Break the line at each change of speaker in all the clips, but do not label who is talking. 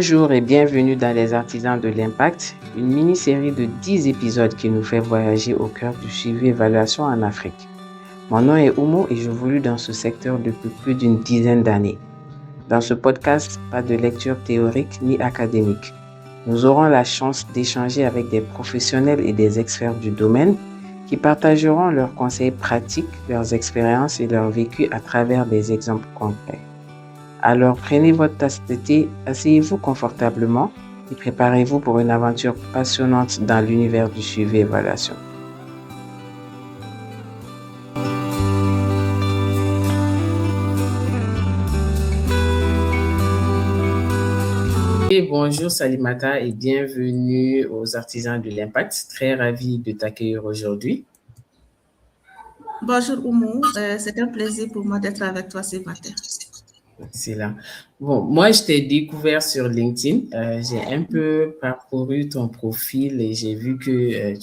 Bonjour et bienvenue dans Les Artisans de l'Impact, une mini-série de 10 épisodes qui nous fait voyager au cœur du suivi-évaluation en Afrique. Mon nom est Oumo et j'évolue dans ce secteur depuis plus d'une dizaine d'années. Dans ce podcast, pas de lecture théorique ni académique. Nous aurons la chance d'échanger avec des professionnels et des experts du domaine qui partageront leurs conseils pratiques, leurs expériences et leur vécu à travers des exemples concrets. Alors prenez votre tasse de thé, asseyez-vous confortablement et préparez-vous pour une aventure passionnante dans l'univers du suivi-évaluation. Bonjour Salimata et bienvenue aux Artisans de l'Impact. Très ravi de t'accueillir aujourd'hui.
Bonjour Oumou, c'est un plaisir pour moi d'être avec toi ce matin.
Excellent. Bon, moi, je t'ai découvert sur LinkedIn. J'ai un peu parcouru ton profil et j'ai vu que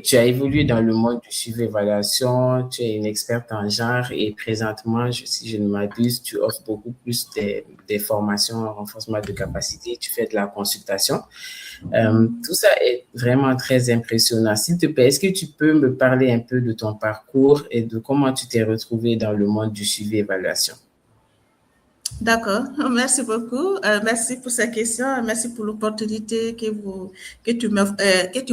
tu as évolué dans le monde du suivi-évaluation, tu es une experte en genre et présentement, si je ne m'abuse, tu offres beaucoup plus des formations en renforcement de capacité, tu fais de la consultation. Tout ça est vraiment très impressionnant. S'il te plaît, est-ce que tu peux me parler un peu de ton parcours et de comment tu t'es retrouvé dans le monde du suivi-évaluation?
D'accord, merci beaucoup. Merci pour ces questions. Merci pour l'opportunité que tu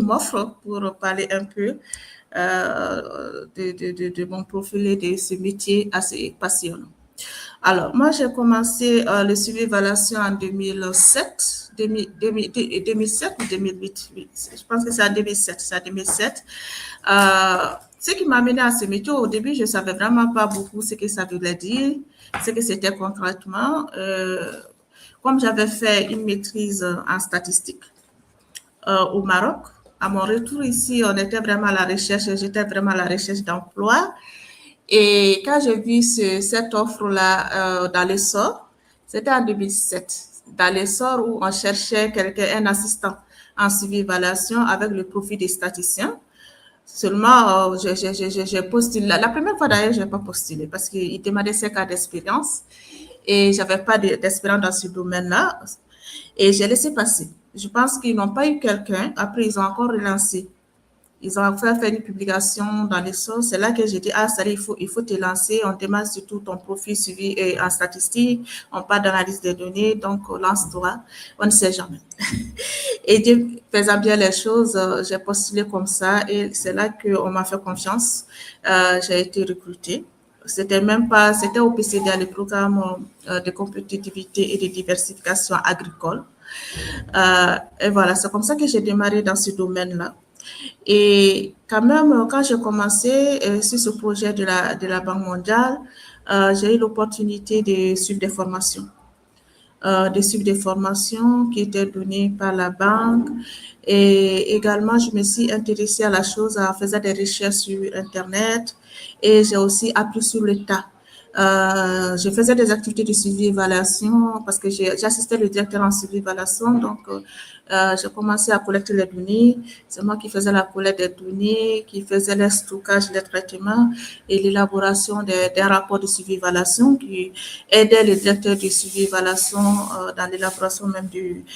m'offres pour parler un peu de mon profil et de ce métier assez passionnant. Alors, moi, j'ai commencé le suivi-évaluation en 2007 ou 2008. Oui, je pense que c'est en 2007. C'est en 2007. Ce qui m'a amené à ce métier, au début, je ne savais vraiment pas beaucoup ce que ça voulait dire, ce que c'était concrètement. Comme j'avais fait une maîtrise en statistique au Maroc, à mon retour ici, on était vraiment à la recherche, j'étais vraiment à la recherche d'emploi. Et quand j'ai vu cette offre-là dans l'essor, c'était en 2007, dans l'essor où on cherchait un assistant en suivi-évaluation avec le profil des statisticiens. Seulement, j'ai postulé. La première fois d'ailleurs, je n'ai pas postulé parce qu'il demandait 5 ans d'expérience et je n'avais pas d'expérience dans ce domaine-là. Et j'ai laissé passer. Je pense qu'ils n'ont pas eu quelqu'un. Après, ils ont encore relancé. Ils ont fait une publication dans les sources. C'est là que j'ai dit, ça il faut te lancer. On demande surtout ton profil suivi en statistique. On parle d'analyse des données. Donc, lance-toi. On ne sait jamais. Et Dieu faisant bien les choses, j'ai postulé comme ça. Et c'est là qu'on m'a fait confiance. J'ai été recrutée. C'était au PCDA, le programme de compétitivité et de diversification agricole. Et voilà, c'est comme ça que j'ai démarré dans ce domaine-là. Et quand même, quand j'ai commencé sur ce projet de la Banque mondiale, j'ai eu l'opportunité de suivre des formations. Qui étaient données par la banque. Et également, je me suis intéressée à la chose en faisant des recherches sur Internet et j'ai aussi appris sur le tas. Je faisais des activités de suivi-évaluation parce que j'assistais le directeur en suivi-évaluation. Donc, j'ai commencé à collecter les données. C'est moi qui faisais la collecte des données, qui faisais le stockage, les traitements et l'élaboration des rapports de suivi-évaluation qui aidait le directeur de suivi-évaluation dans l'élaboration même du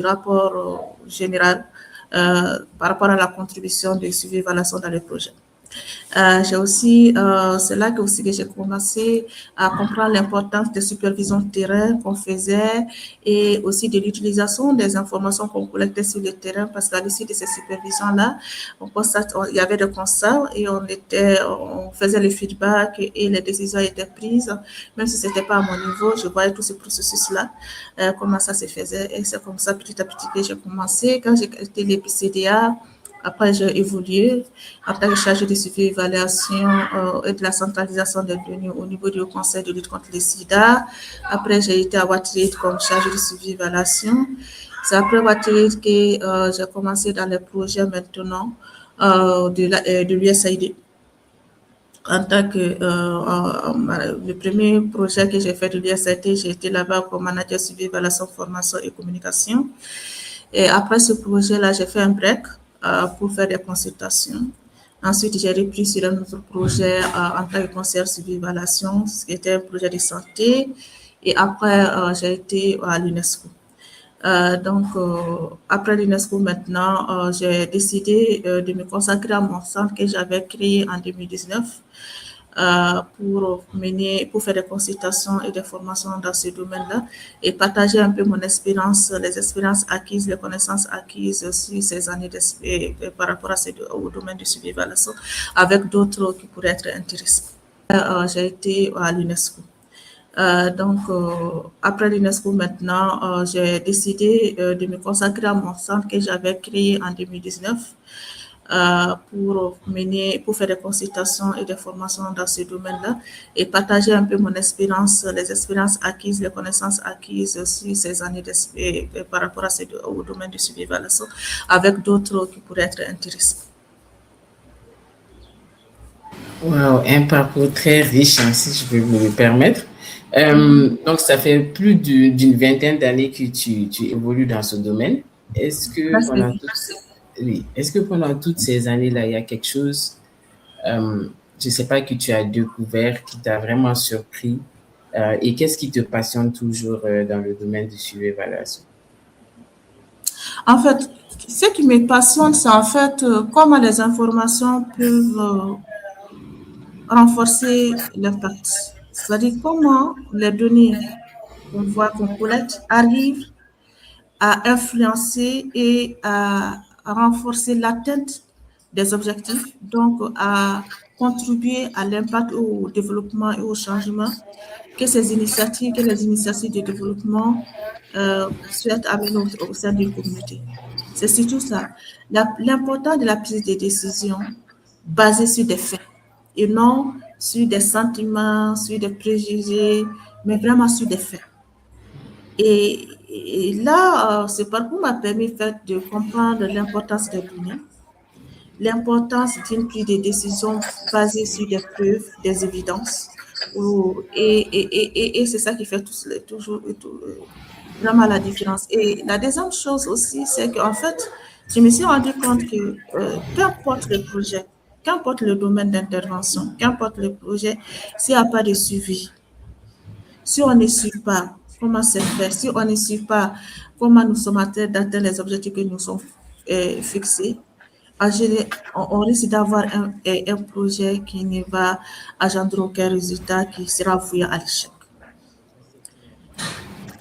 rapport général par rapport à la contribution de suivi-évaluation dans le projet. C'est là que j'ai commencé à comprendre l'importance de supervision de terrain qu'on faisait et aussi de l'utilisation des informations qu'on collectait sur le terrain parce qu'à l'issue de ces supervisions-là, il y avait des constats et on faisait le feedback et les décisions étaient prises. Même si c'était pas à mon niveau, je voyais tout ce processus-là, comment ça se faisait et c'est comme ça petit à petit que j'ai commencé. Quand j'ai été le PCDA, après, j'ai évolué en tant que chargée de suivi-évaluation et de la centralisation des données au niveau du Conseil de lutte contre le sida. Après, j'ai été à Waterloo comme chargée de suivi-évaluation. C'est après Waterloo que j'ai commencé dans les projets maintenant de l'USAID. En tant que le premier projet que j'ai fait de l'USAID, j'ai été là-bas comme manager suivi-évaluation, formation et communication. Et après ce projet-là, j'ai fait un break pour faire des consultations. Ensuite, j'ai repris sur un autre projet en tant que conseillère suivi-évaluation, ce qui était un projet de santé. Et après, j'ai été à l'UNESCO. Après l'UNESCO maintenant, j'ai décidé de me consacrer à mon centre que j'avais créé en 2019 pour faire des consultations et des formations dans ce domaine-là et partager un peu mon expérience, les expériences acquises, les connaissances acquises sur ces années par rapport au domaine du suivi évaluation avec d'autres qui pourraient être intéressés. J'ai été à l'UNESCO. Après l'UNESCO maintenant, j'ai décidé de me consacrer à mon centre que j'avais créé en 2019 pour faire des consultations et des formations dans ce domaine-là et partager un peu mon expérience, les expériences acquises, les connaissances acquises sur ces années par rapport au domaine du suivi évaluation avec d'autres qui pourraient être intéressés.
Wow, un parcours très riche, hein, si je peux me le permettre. Donc, ça fait plus d'une vingtaine d'années que tu évolues dans ce domaine. Est-ce que pendant toutes ces années-là, il y a quelque chose, je ne sais pas, que tu as découvert, qui t'a vraiment surpris, et qu'est-ce qui te passionne toujours dans le domaine du suivi évaluation?
En fait, ce qui me passionne, c'est en fait comment les informations peuvent renforcer l'impact. C'est-à-dire comment les données qu'on collecte arrivent à influencer et à renforcer l'atteinte des objectifs, donc à contribuer à l'impact, au développement et au changement que les initiatives de développement souhaitent amener au sein d'une communauté. C'est surtout ça. L'important de la prise de décision basée sur des faits et non sur des sentiments, sur des préjugés, mais vraiment sur des faits. Et là, ce parcours m'a permis de comprendre l'importance des données, l'importance d'une prise de décision basée sur des preuves, des évidences. Et c'est ça qui fait toujours vraiment la différence. Et la deuxième chose aussi, c'est qu'en fait, je me suis rendu compte que qu'importe le projet, qu'importe le domaine d'intervention, qu'importe le projet, s'il n'y a pas de suivi, si on ne suit pas comment c'est fait, si on ne suit pas comment nous sommes en train d'atteindre les objectifs que nous sommes fixés, on risque d'avoir un projet qui ne va engendrer aucun résultat, qui sera voué à l'échec.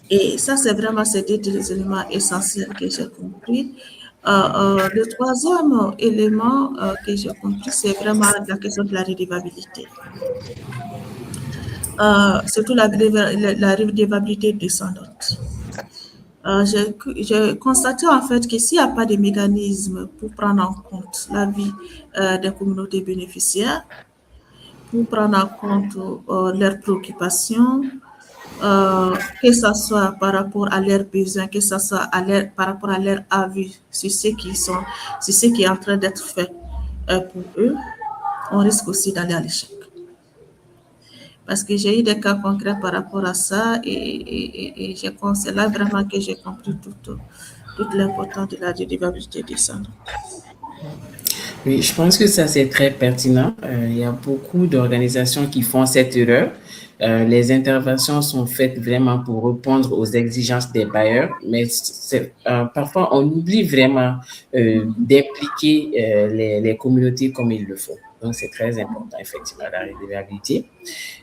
Et ça, c'est vraiment ces deux éléments essentiels que j'ai compris. Le troisième élément que j'ai compris, c'est vraiment la question de la redevabilité. Surtout la redevabilité descendante. J'ai constaté en fait que s'il n'y a pas de mécanisme pour prendre en compte la vie des communautés bénéficiaires, pour prendre en compte leurs préoccupations, que ce soit par rapport à leurs besoins, que ce soit par rapport à leur avis sur ce qui est en train d'être fait pour eux, on risque aussi d'aller à l'échec. Parce que j'ai eu des cas concrets par rapport à ça et c'est là vraiment que j'ai compris toute l'importance de la redevabilité descendante.
Oui, je pense que ça, c'est très pertinent. Il y a beaucoup d'organisations qui font cette erreur. Les interventions sont faites vraiment pour répondre aux exigences des bailleurs, mais parfois, on oublie vraiment d'impliquer les communautés comme il le faut. Donc, c'est très important, effectivement, la redevabilité.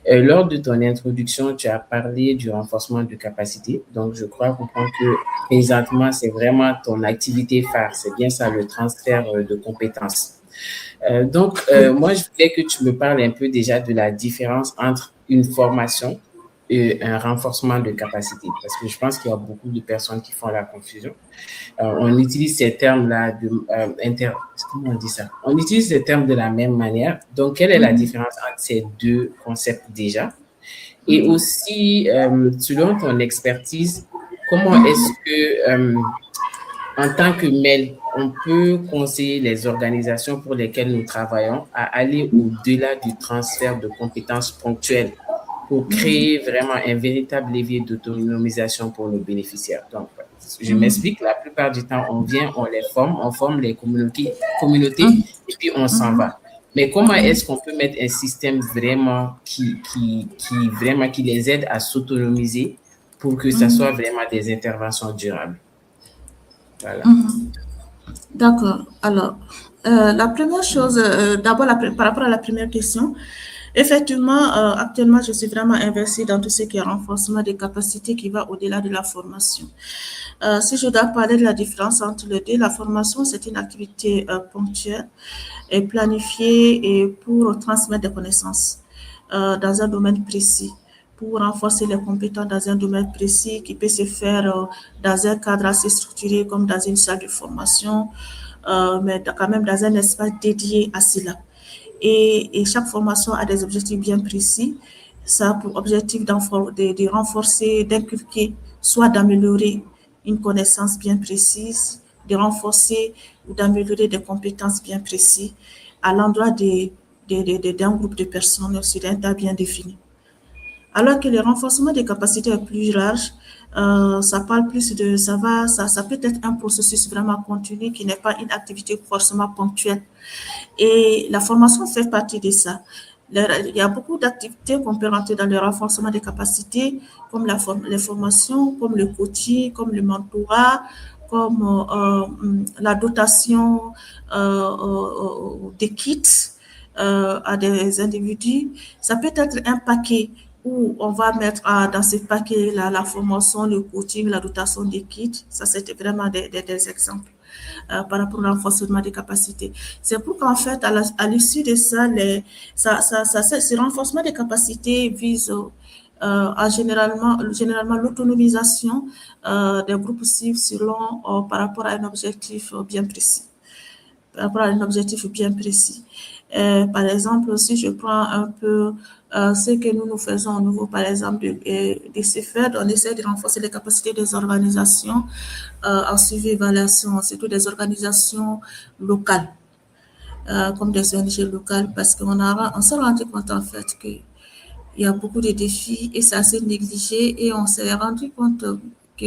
Lors de ton introduction, tu as parlé du renforcement de capacité. Donc, je crois comprendre que présentement, c'est vraiment ton activité phare. C'est bien ça, le transfert de compétences. Moi, je voulais que tu me parles un peu déjà de la différence entre une formation et un renforcement de capacité. Parce que je pense qu'il y a beaucoup de personnes qui font la confusion. On utilise ces termes-là comment on dit ça? On utilise ces termes de la même manière. Donc, quelle est la différence entre ces deux concepts déjà? Et aussi, selon ton expertise, comment est-ce que, en tant que MEL, on peut conseiller les organisations pour lesquelles nous travaillons à aller au-delà du transfert de compétences ponctuelles pour créer vraiment un véritable levier d'autonomisation pour nos bénéficiaires? Donc, je m'explique, la plupart du temps, on vient, on les forme, on forme les communautés et puis on s'en va. Mais comment est-ce qu'on peut mettre un système vraiment qui les aide à s'autonomiser pour que ça soit vraiment des interventions durables? Voilà.
D'accord. Alors, la première chose, d'abord par rapport à la première question, effectivement, actuellement, je suis vraiment investie dans tout ce qui est renforcement des capacités qui va au-delà de la formation. Si je dois parler de la différence entre les deux, la formation, c'est une activité ponctuelle et planifiée et pour transmettre des connaissances dans un domaine précis, pour renforcer les compétences dans un domaine précis qui peut se faire dans un cadre assez structuré comme dans une salle de formation, mais quand même dans un espace dédié à cela. Et chaque formation a des objectifs bien précis. Ça a pour objectif de renforcer, d'inculquer, soit d'améliorer une connaissance bien précise, de renforcer ou d'améliorer des compétences bien précises à l'endroit d'un groupe de personnes sur un tas bien défini. Alors que le renforcement des capacités est plus large, ça parle plus de, ça peut être un processus vraiment continu qui n'est pas une activité forcément ponctuelle. Et la formation fait partie de ça. Il y a beaucoup d'activités qu'on peut rentrer dans le renforcement des capacités, comme les formations, comme le coaching, comme le mentorat, comme la dotation des kits à des individus. Ça peut être un paquet où on va mettre dans ce paquet la formation, le coaching, la dotation des kits. Ça, c'était vraiment des exemples par rapport au renforcement des capacités. C'est pour qu'en fait, à l'issue de ça, ce renforcement des capacités vise à généralement l'autonomisation des groupes cibles selon par rapport à un objectif bien précis. Par rapport à un objectif bien précis. Par exemple, si je prends un peu ce que nous faisons au niveau, par exemple, de CFED, on essaie de renforcer les capacités des organisations en suivi et évaluation, surtout des organisations locales, comme des ONG locales, parce on s'est rendu compte en fait qu'il y a beaucoup de défis et c'est assez négligé et on s'est rendu compte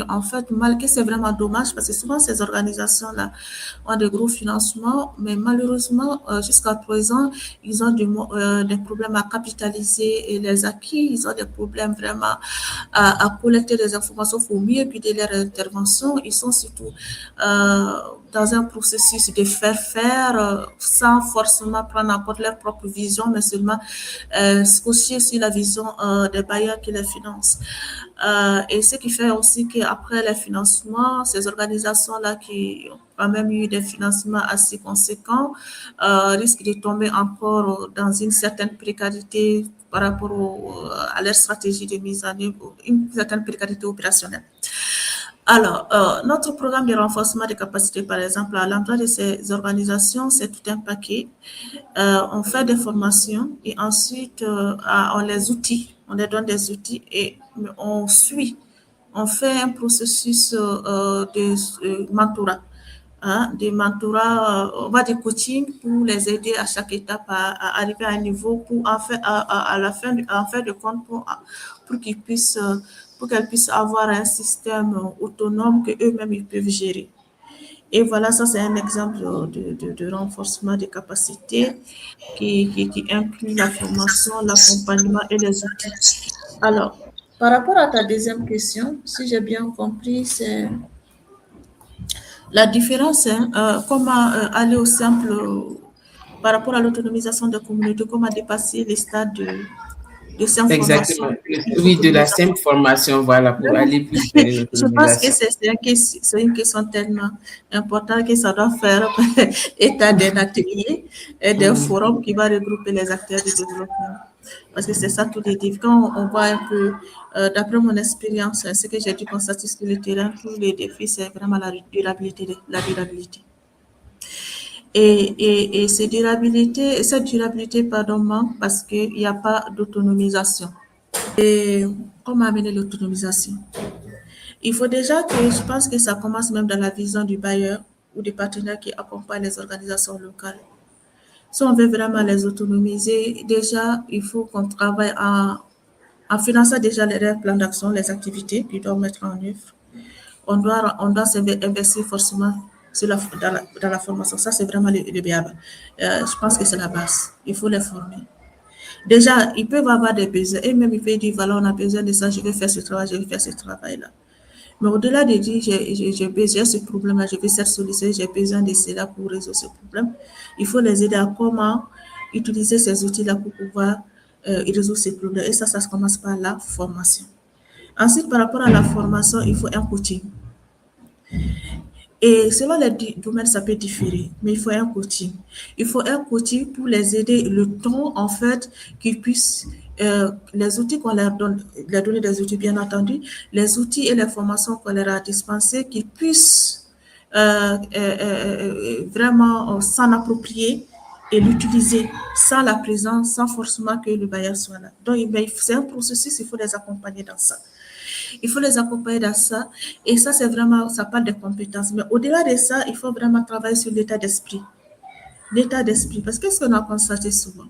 en fait, malgré c'est vraiment dommage parce que souvent ces organisations-là ont de gros financements, mais malheureusement, jusqu'à présent, ils ont des problèmes à capitaliser et les acquis, ils ont des problèmes vraiment à collecter des informations pour mieux guider leur intervention. Ils sont surtout dans un processus de faire sans forcément prendre en compte leur propre vision, mais seulement scotcher sur la vision des bailleurs qui les financent. Et ce qui fait aussi qu'après les financements, ces organisations-là qui ont quand même eu des financements assez conséquents risquent de tomber encore dans une certaine précarité par rapport à leur stratégie de mise en œuvre, une certaine précarité opérationnelle. Alors, notre programme de renforcement des capacités, par exemple, à l'endroit de ces organisations, c'est tout un paquet. On fait des formations et ensuite, on les donne des outils et on suit. On fait un processus de mentorat. Des mentorats, on va dire coaching pour les aider à chaque étape à arriver à un niveau pour en fait, à la fin, en fait de compte pour qu'ils puissent pour qu'elles puissent avoir un système autonome que eux-mêmes ils peuvent gérer. Et voilà, ça c'est un exemple de renforcement des capacités qui inclut la formation, l'accompagnement et les outils. Alors, par rapport à ta deuxième question, si j'ai bien compris, c'est la différence, comment aller au simple par rapport à l'autonomisation des communautés, comment dépasser les stades de simple formation.
Exactement. Oui, de la simple formation, voilà, pour aller plus vers
Je pense que
l'autonomisation.
c'est une question tellement importante que ça doit faire état d'un atelier et d'un forum qui va regrouper les acteurs du développement. Parce que c'est ça tous les défis. Quand on voit un peu, d'après mon expérience, ce que j'ai dû constater sur le terrain, tous les défis, c'est vraiment la durabilité. Et cette durabilité, pardon, manque parce qu'il n'y a pas d'autonomisation. Et comment amener l'autonomisation? Il faut déjà que, je pense que ça commence même dans la vision du bailleur ou des partenaires qui accompagnent les organisations locales. Si on veut vraiment les autonomiser, déjà, il faut qu'on travaille en finançant déjà les plans d'action, les activités qu'ils doivent mettre en œuvre. On doit s'investir forcément dans la formation. Ça, c'est vraiment le BABA. Je pense que c'est la base. Il faut les former. Déjà, ils peuvent avoir des besoins. Et même, ils peuvent dire, voilà, on a besoin de ça, je vais faire ce travail, je vais faire ce travail-là. Mais au-delà de dire, j'ai ce problème-là, je vais cette solution, j'ai besoin de cela pour résoudre ce problème, il faut les aider à comment utiliser ces outils-là pour pouvoir résoudre ces problèmes. Et ça commence par la formation. Ensuite, par rapport à la formation, il faut un coaching. Et selon les domaines, ça peut différer, mais il faut un coaching. Il faut un coaching pour les aider le temps, en fait, qu'ils puissent, les outils qu'on leur donne, leur donner des outils, bien entendu, les outils et les formations qu'on leur a dispensées, qu'ils puissent vraiment s'en approprier et l'utiliser sans la présence, sans forcément que le bailleur soit là. Donc, c'est un processus, il faut les accompagner dans ça. Il faut les accompagner dans ça. Et ça, c'est vraiment, ça parle de compétences. Mais au-delà de ça, il faut vraiment travailler sur l'état d'esprit. L'état d'esprit. Parce que qu'est-ce qu'on a constaté souvent?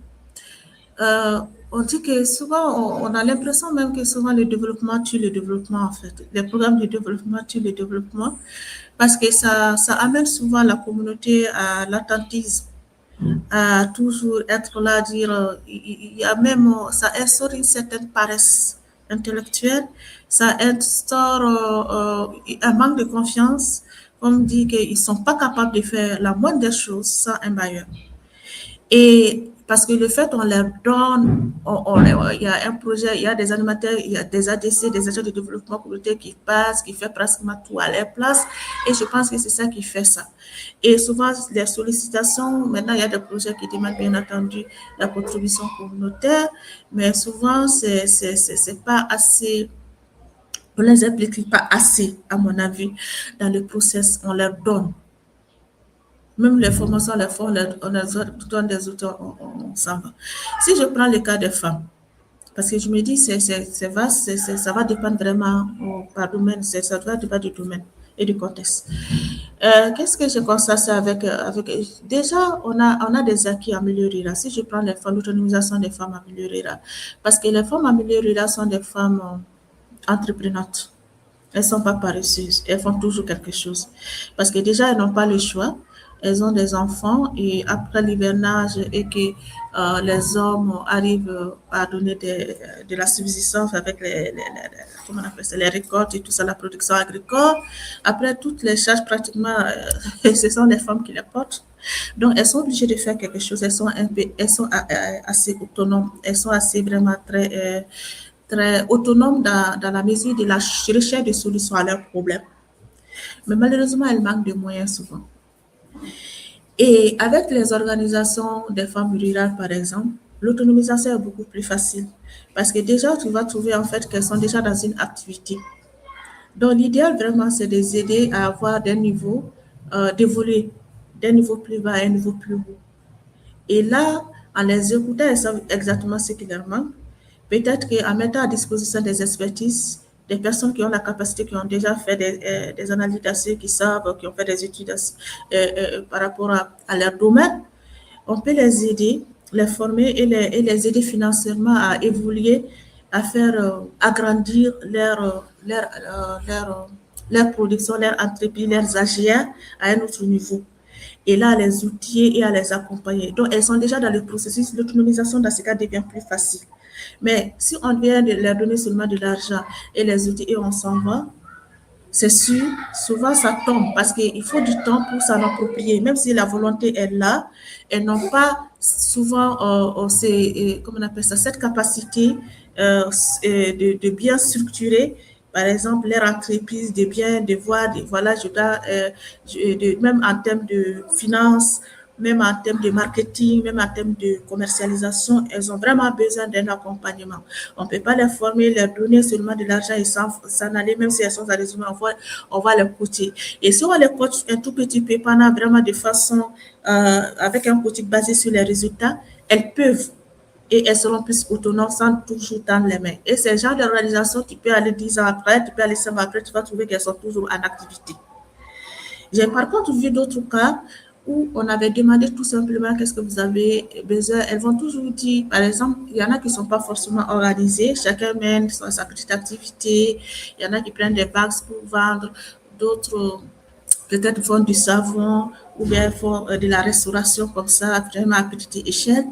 On dit que souvent, on a l'impression même que souvent le développement tue le développement, en fait. Les programmes de développement tuent le développement parce que ça amène souvent la communauté à l'attentisme, à toujours être là, dire, il y a même, ça instaure une certaine paresse intellectuelle, ça instaure un manque de confiance, comme dit qu'ils ne sont pas capables de faire la moindre des choses sans un bailleur. Et parce que le fait, on leur donne, il y a un projet, il y a des animateurs, il y a des ADC, des agents de développement communautaire qui passent, qui fait pratiquement tout à leur place. Et je pense que c'est ça qui fait ça. Et souvent, les sollicitations, maintenant, il y a des projets qui demandent bien entendu la contribution communautaire, mais souvent, c'est pas assez, on les implique pas assez, à mon avis, dans le process, on leur donne. Même les formations, les fonds, on leur donne des outils, on s'en va. Si je prends le cas des femmes, parce que je me dis, c'est vaste, ça va dépendre vraiment par domaine, ça va dépendre du domaine et du contexte. Qu'est-ce que je constate avec déjà, on a des acquis en milieu rural. Si je prends les femmes, l'autonomisation des femmes en milieu rural, parce que les femmes en milieu rural sont des femmes entreprenantes. Elles ne sont pas paresseuses, elles font toujours quelque chose. Parce que déjà, elles n'ont pas le choix. Elles ont des enfants et après l'hivernage et que les hommes arrivent à donner de la subsistance avec comment on appelle ça, les récoltes et tout ça, la production agricole. Après, toutes les charges pratiquement, ce sont les femmes qui les portent. Donc, elles sont obligées de faire quelque chose. Elles sont assez autonomes. Elles sont assez vraiment très autonomes dans la mesure de la recherche de solutions à leurs problèmes. Mais malheureusement, elles manquent de moyens souvent. Et avec les organisations des femmes rurales, par exemple, l'autonomisation est beaucoup plus facile. Parce que déjà, tu vas trouver en fait qu'elles sont déjà dans une activité. Donc, l'idéal vraiment, c'est de les aider à avoir des niveaux, d'évoluer d'un niveau plus bas à un niveau plus haut. Et là, en les écoutant, elles savent exactement ce qui leur manque. Peut-être qu'en mettant à disposition des expertises, des personnes qui ont la capacité, qui ont déjà fait des analyses d'acier, qui savent, qui ont fait des études par rapport à leur domaine, on peut les aider, les former et les aider financièrement à évoluer, à faire agrandir leur production, leur entreprise, leurs AGR à un autre niveau. Et là, à les outiller et à les accompagner. Donc, elles sont déjà dans le processus. L'autonomisation, dans ce cas, devient plus facile. Mais si on vient de leur donner seulement de l'argent et les outils et on s'en va, c'est sûr, souvent ça tombe parce qu'il faut du temps pour s'en approprier. Même si la volonté est là, elles n'ont pas souvent comment on appelle ça, cette capacité de bien structurer, par exemple, leur entreprise, de voir, voilà, je dois, même en termes de finances, même en termes de marketing, même en termes de commercialisation, elles ont vraiment besoin d'un accompagnement. On ne peut pas les former, leur donner seulement de l'argent et s'en aller, même si elles sont à résumé, on va les coacher. Et si on les coach un tout petit peu, pendant vraiment de façon, avec un coaching basé sur les résultats, elles peuvent et elles seront plus autonomes sans toujours tendre les mains. Et c'est le genre d'organisation, tu peux aller 10 ans après, tu peux aller 5 ans après, tu vas trouver qu'elles sont toujours en activité. J'ai par contre vu d'autres cas où on avait demandé tout simplement qu'est-ce que vous avez besoin. Elles vont toujours dire, par exemple, il y en a qui ne sont pas forcément organisés, chacun mène sa petite activité, il y en a qui prennent des bags pour vendre, d'autres peut-être font du savon ou bien font de la restauration comme ça, vraiment à petite échelle.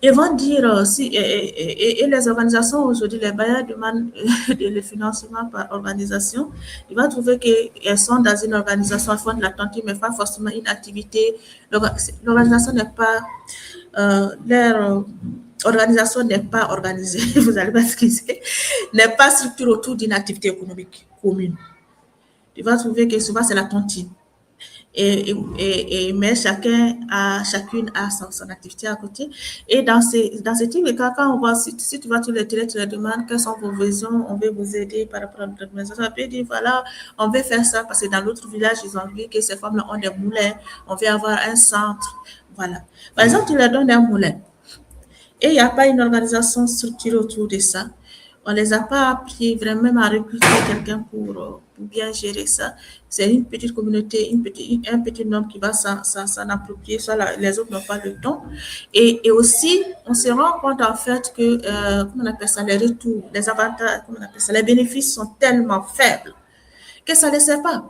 Ils vont dire, et les organisations aujourd'hui, les bailleurs demandent le financement par organisation. Ils vont trouver qu'elles sont dans une organisation, elles font de la tontine, mais pas forcément une activité. L'organisation n'est pas, leur organisation n'est pas organisée, vous allez m'excuser, n'est pas structurée autour d'une activité économique commune. Tu vas trouver que souvent c'est la tontine. Mais chacune a son activité à côté. Et dans ces types de cas, quand on voit, si tu vas sur le terrain, tu leur demandes quelles sont vos besoins, on veut vous aider par rapport à notre organisation. On peut dire, voilà, on veut faire ça parce que dans l'autre village, ils ont vu que ces femmes-là ont des moulins, on veut avoir un centre. Voilà. Par exemple, tu leur donnes un moulin et il n'y a pas une organisation structurée autour de ça. On ne les a pas appris vraiment à recruter quelqu'un pour bien gérer ça. C'est une petite communauté, un petit nombre qui va s'en approprier, soit les autres n'ont pas le temps. Et aussi, on se rend compte en fait que, comment on appelle ça, les retours, les avantages, comment on appelle ça, les bénéfices sont tellement faibles que ça ne les sert pas.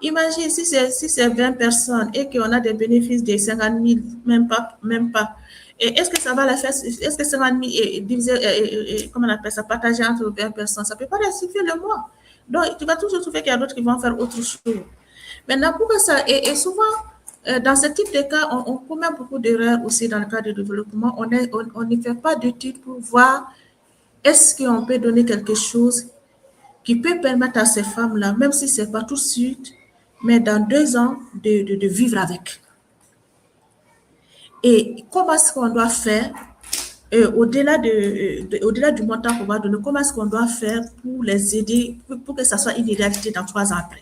Imagine si c'est 20 personnes et qu'on a des bénéfices de 50 000, même pas. Et est-ce que ça va la faire, est-ce que 50 000 est divisé, comment on appelle ça, partagé entre 20 personnes, ça ne peut pas les suffire le mois. Donc, tu vas toujours trouver qu'il y a d'autres qui vont faire autre chose. Maintenant, pour que ça, et souvent, dans ce type de cas, on commet beaucoup d'erreurs aussi dans le cadre de développement. On ne fait pas d'études pour voir est-ce qu'on peut donner quelque chose qui peut permettre à ces femmes-là, même si ce n'est pas tout de suite, mais dans 2 ans, de vivre avec. Et comment est-ce qu'on doit faire, au-delà du montant qu'on va donner, comment est-ce qu'on doit faire pour les aider, pour que ça soit une réalité dans 3 ans après.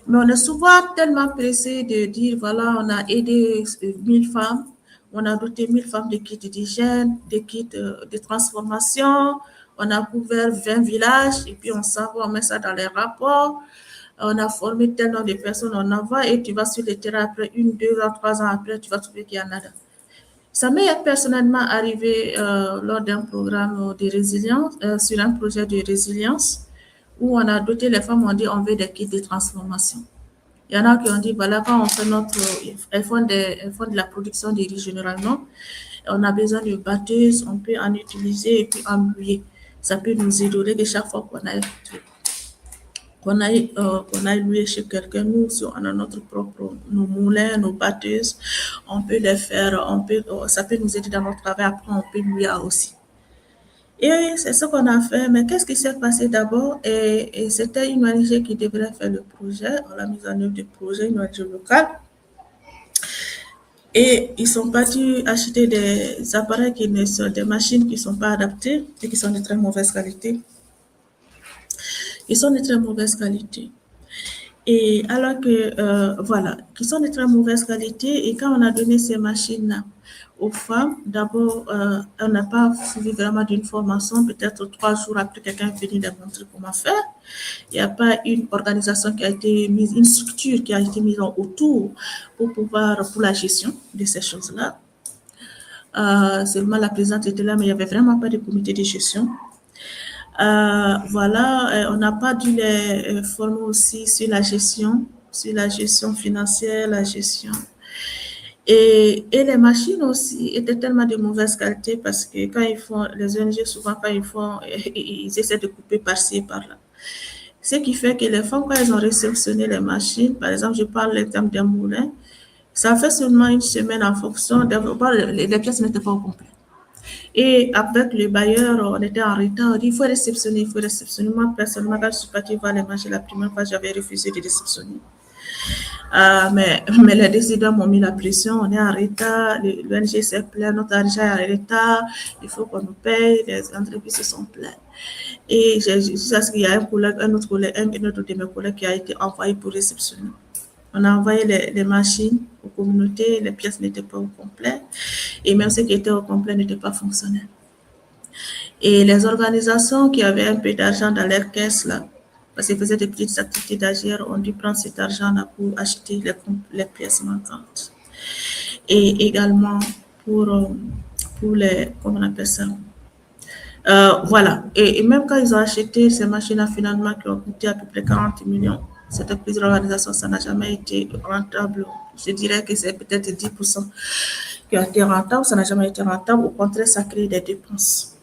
Mais on est souvent tellement pressé de dire, voilà, on a aidé 1000 femmes, on a doté 1000 femmes de kits d'hygiène, de kits de transformation, on a couvert 20 villages, et puis on s'en va, on met ça dans les rapports. On a formé tel nombre de personnes, on envoie et tu vas sur le terrain après 1, 2 ans, 3 ans après, tu vas trouver qu'il y en a. Ça m'est personnellement arrivé lors d'un programme de résilience, sur un projet de résilience, où on a doté les femmes, on dit on veut des kits de transformation. Il y en a qui ont dit, voilà, quand on fait elles font de la production de riz généralement, on a besoin de batteuses, on peut en utiliser et puis en mouiller. Ça peut nous aider que chaque fois qu'on aille louer chez quelqu'un, nous, si on a nos moulins, nos batteuses, on peut les faire, ça peut nous aider dans notre travail, après on peut louer aussi. Et c'est ce qu'on a fait, mais qu'est-ce qui s'est passé d'abord? Et c'était une ONG qui devrait faire le projet, la mise en œuvre du projet, une ONG locale. Et ils sont partis acheter des appareils des machines qui ne sont pas adaptées et qui sont de très mauvaise qualité. Ils sont de très mauvaise qualité. Et alors que, voilà, qui sont de très mauvaise qualité. Et quand on a donné ces machines-là aux femmes, d'abord, on n'a pas suivi vraiment d'une formation. Peut-être 3 jours après, quelqu'un est venu leur montrer comment faire. Il n'y a pas une organisation qui a été mise, une structure qui a été mise autour pour la gestion de ces choses-là. Seulement la présidente était là, mais il n'y avait vraiment pas de comité de gestion. Voilà, on n'a pas dû les former aussi sur la gestion financière, la gestion. Et les machines aussi étaient tellement de mauvaise qualité parce que quand ils font, les ONG, souvent quand ils essaient de couper par-ci et par-là. Ce qui fait que les femmes, quand elles ont réceptionné les machines, par exemple, je parle l'exemple d'un moulin, ça fait seulement une semaine en fonction, les pièces n'étaient pas au complet. Et avec le bailleur, on était en retard. On dit, il faut réceptionner. Moi, personnellement, quand je suis partie voir les machines la première fois, j'avais refusé de réceptionner. Mais les décideurs m'ont mis la pression. On est en retard. L'ONG s'est plaint. Notre argent est en retard. Il faut qu'on nous paye. Les entreprises se sont plaintes. Et jusqu'à ce qu'il y a un autre de mes collègues qui a été envoyé pour réceptionner. On a envoyé les machines aux communautés, les pièces n'étaient pas au complet, et même ce qui était au complet n'était pas fonctionnel. Et les organisations qui avaient un peu d'argent dans leur caisse, là, parce qu'ils faisaient des petites activités d'agir, ont dû prendre cet argent-là pour acheter les pièces manquantes. Et également pour les, comment on appelle ça? Voilà. Et même quand ils ont acheté ces machines-là, finalement, qui ont coûté à peu près 40 millions, cette prise d'organisation, ça n'a jamais été rentable. Je dirais que c'est peut-être 10% qui a été rentable, ça n'a jamais été rentable. Au contraire, ça crée des dépenses.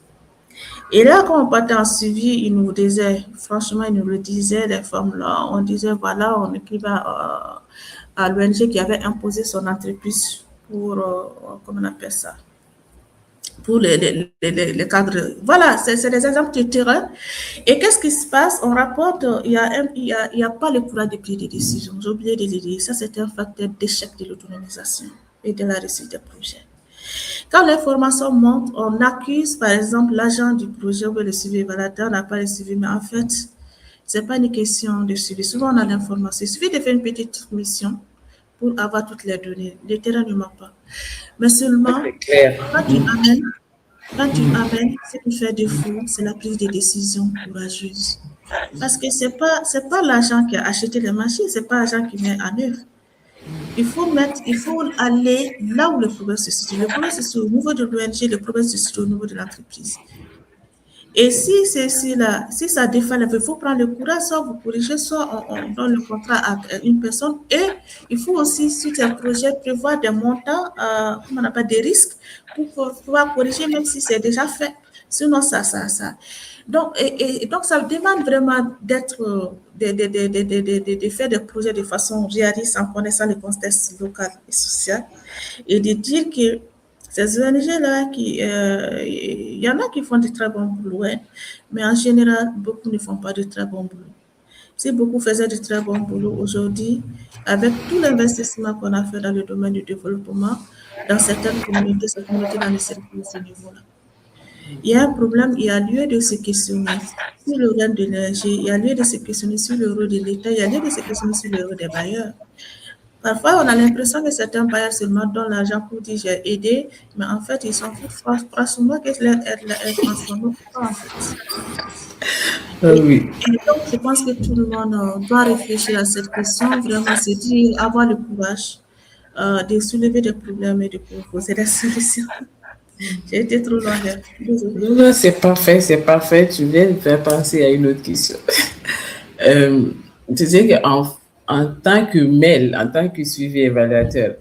Et là, quand on partait en suivi, il nous disait, franchement, il nous le disait, les femmes-là, on disait, voilà, on écrivait à l'ONG qui avait imposé son entreprise pour, comment on appelle ça, pour les cadres. Voilà, c'est des exemples de terrain. Et qu'est-ce qui se passe? On rapporte, il y a pas le courage de prise de décision. J'ai oublié de le dire. Ça, c'est un facteur d'échec de l'autonomisation et de la réussite des projets. Quand l'information monte, on accuse, par exemple, l'agent du projet ou le suivi évaluateur n'a pas le suivi, mais en fait, c'est pas une question de suivi. Souvent, on a l'information. Il suffit de faire une petite mission pour avoir toutes les données. Le terrain ne ment pas. Mais seulement, quand tu amènes, ce qui fait défaut, c'est la prise de décision courageuse. Parce que c'est pas l'agent qui a acheté les machines, c'est pas l'agent qui met en œuvre. Il faut aller là où le problème se situe. Le problème se situe au niveau de l'ONG, le problème se situe au niveau de l'entreprise. Et si ça défale, il faut prendre le courage, soit vous corrigez, soit on donne le contrat à une personne. Et il faut aussi, sur un projet, prévoir des montants, comment on appelle, des risques, pour pouvoir corriger, même si c'est déjà fait. Sinon, ça. Donc, donc, ça demande vraiment de faire des projets de façon réaliste en connaissant le contexte local et social et de dire que ces ONG-là, il y en a qui font du très bon boulot, hein, mais en général, beaucoup ne font pas de très bon boulot. Si beaucoup faisaient du très bon boulot aujourd'hui, avec tout l'investissement qu'on a fait dans le domaine du développement, dans certaines communautés dans les circuits de ce niveau-là, il y a un problème, il y a lieu de se questionner sur le rôle de l'énergie, il y a lieu de se questionner sur le rôle de l'État, il y a lieu de se questionner sur le rôle des bailleurs. Parfois, on a l'impression que certains bailleurs seulement donnent l'argent pour dire j'ai aidé, mais en fait, ils s'en foutent franchement que leur aide est transformée en fait.
Oui.
Et donc, je pense que tout le monde doit réfléchir à cette question, vraiment se dire, avoir le courage de soulever des problèmes et de proposer des solutions. J'ai été trop loin.
Non, c'est parfait. Tu viens de faire penser à une autre question. Tu sais en tant que mail, en tant que suivi évaluateur,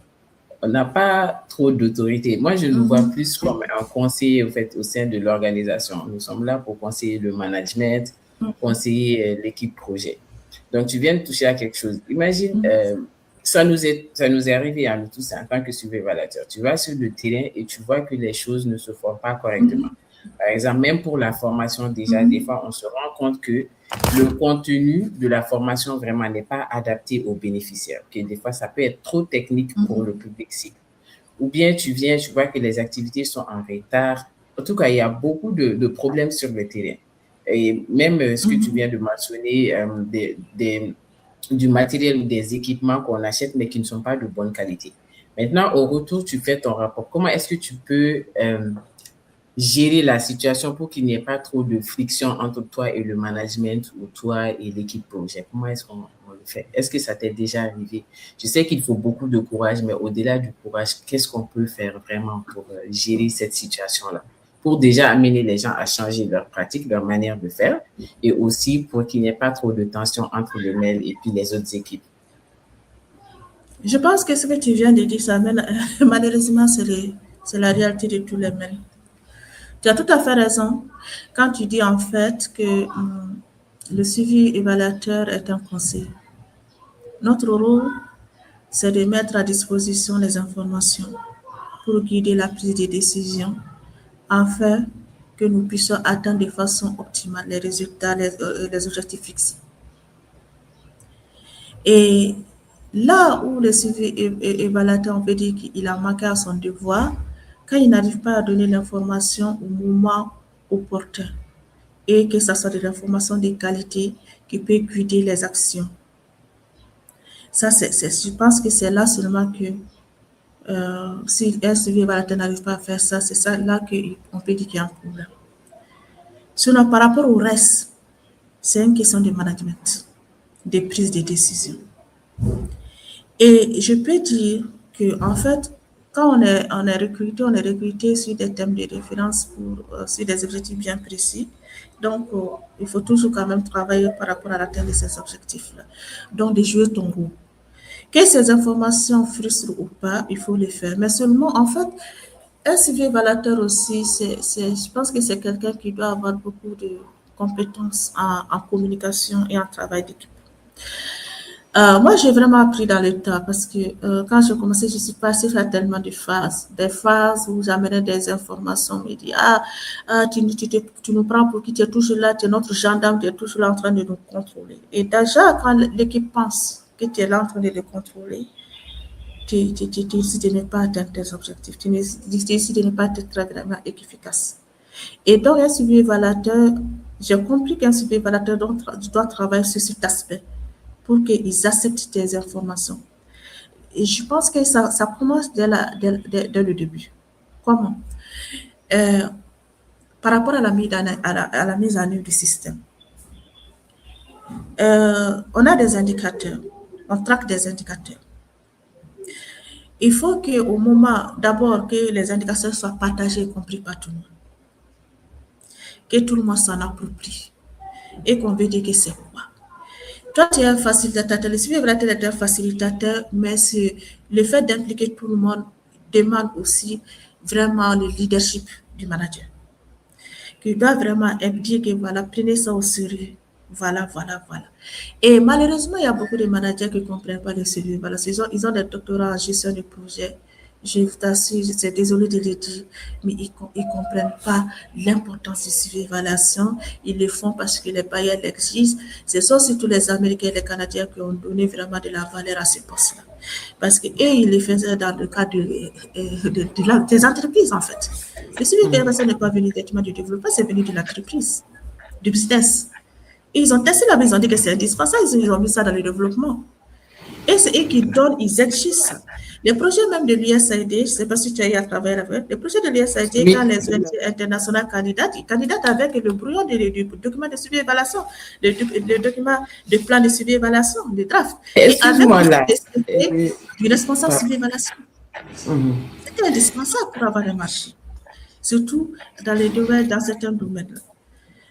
on n'a pas trop d'autorité. Moi, je nous vois plus comme un conseiller au sein de l'organisation. Nous sommes là pour conseiller le management, conseiller l'équipe projet. Donc, tu viens de toucher à quelque chose. Imagine, ça nous est arrivé à nous tous en tant que suivi évaluateur. Tu vas sur le terrain et tu vois que les choses ne se font pas correctement. Par exemple, même pour la formation, déjà, des fois, on se rend compte que le contenu de la formation vraiment n'est pas adapté aux bénéficiaires. Que des fois, ça peut être trop technique pour le public cible. Ou bien tu vois que les activités sont en retard. En tout cas, il y a beaucoup de problèmes sur le terrain. Et même ce que tu viens de mentionner, du matériel ou des équipements qu'on achète, mais qui ne sont pas de bonne qualité. Maintenant, au retour, tu fais ton rapport. Comment est-ce que tu peux gérer la situation pour qu'il n'y ait pas trop de friction entre toi et le management ou toi et l'équipe projet? Comment est-ce qu'on le fait? Est-ce que ça t'est déjà arrivé? Je sais qu'il faut beaucoup de courage, mais au-delà du courage, qu'est-ce qu'on peut faire vraiment pour gérer cette situation-là? Pour déjà amener les gens à changer leur pratique, leur manière de faire, et aussi pour qu'il n'y ait pas trop de tension entre le mail et puis les autres équipes.
Je pense que ce que tu viens de dire, ça malheureusement, c'est la réalité de tous les mails. Tu as tout à fait raison quand tu dis en fait que le suivi évaluateur est un conseil. Notre rôle, c'est de mettre à disposition les informations pour guider la prise de décision afin que nous puissions atteindre de façon optimale les résultats, les objectifs fixés. Et là où le suivi évaluateur, on peut dire qu'il a manqué à son devoir, quand il n'arrive pas à donner l'information au moment opportun et que ce soit de l'information de qualité qui peut guider les actions. Ça, je pense que c'est là seulement que si un suivi évaluateur n'arrive pas à faire ça, c'est ça là qu'on peut dire qu'il y a un problème. Sinon, par rapport au reste, c'est une question de management, de prise de décision. Et je peux dire que, en fait, quand on est recruté sur des thèmes de référence sur des objectifs bien précis. Donc, il faut toujours quand même travailler par rapport à l'atteinte de ces objectifs-là. Donc, de jouer ton rôle. Que ces informations frustrent ou pas, il faut les faire. Mais seulement, en fait, un suivi évaluateur aussi, je pense que c'est quelqu'un qui doit avoir beaucoup de compétences en communication et en travail d'équipe. Moi, j'ai vraiment appris dans le tas parce que quand je commençais, je suis passée par tellement de phases. Des phases où j'amenais des informations, on me dit, tu nous prends pour qui, tu es toujours là, tu es notre gendarme, tu es toujours là en train de nous contrôler. Et déjà, quand l'équipe pense que tu es là en train de les contrôler, tu décides de ne pas atteindre tes objectifs, tu décides de ne pas être très vraiment efficace. Et donc, un suivi évaluateur, j'ai compris qu'un suivi évaluateur doit travailler sur cet aspect pour qu'ils acceptent tes informations. Et je pense que ça commence dès le début. Comment? Par rapport à la mise en œuvre du système. On a des indicateurs, on traque des indicateurs. Il faut qu'au moment, d'abord, que les indicateurs soient partagés et compris par tout le monde. Que tout le monde s'en approprie et qu'on veut dire que c'est quoi. Toi, tu es un facilitateur, le suivi évaluateur est un facilitateur, mais le fait d'impliquer tout le monde demande aussi vraiment le leadership du manager. Qui doit vraiment dire que voilà, prenez ça au sérieux. Voilà. Et malheureusement, il y a beaucoup de managers qui ne comprennent pas le suivi. Voilà, ils ont des doctorats en gestion de projet. Je t'assure, c'est désolé de le dire, mais ils ne comprennent pas l'importance du suivi évaluation. Ils le font parce que les bailleurs l'exigent. Ce sont surtout les Américains et les Canadiens qui ont donné vraiment de la valeur à ces postes-là. Parce qu'eux, ils le faisaient dans le cadre des entreprises, en fait. Le suivi évaluation n'est pas venu directement du développement, c'est venu de l'entreprise, du business. Et ils ont testé la maison, ils ont dit que c'est indispensable, ils ont mis ça dans le développement. Et c'est eux qui donnent, ils exigent ça. Les projets même de l'USAID, je ne sais pas si tu as eu à travailler avec, les projets de l'USAID, oui. Quand les ONG internationales candidatent, ils candidatent avec le brouillon du document de suivi évaluation, le document de plan de suivi évaluation, le draft. Et avec du responsable suivi évaluation. C'était indispensable pour avoir un marché. Surtout dans certains domaines.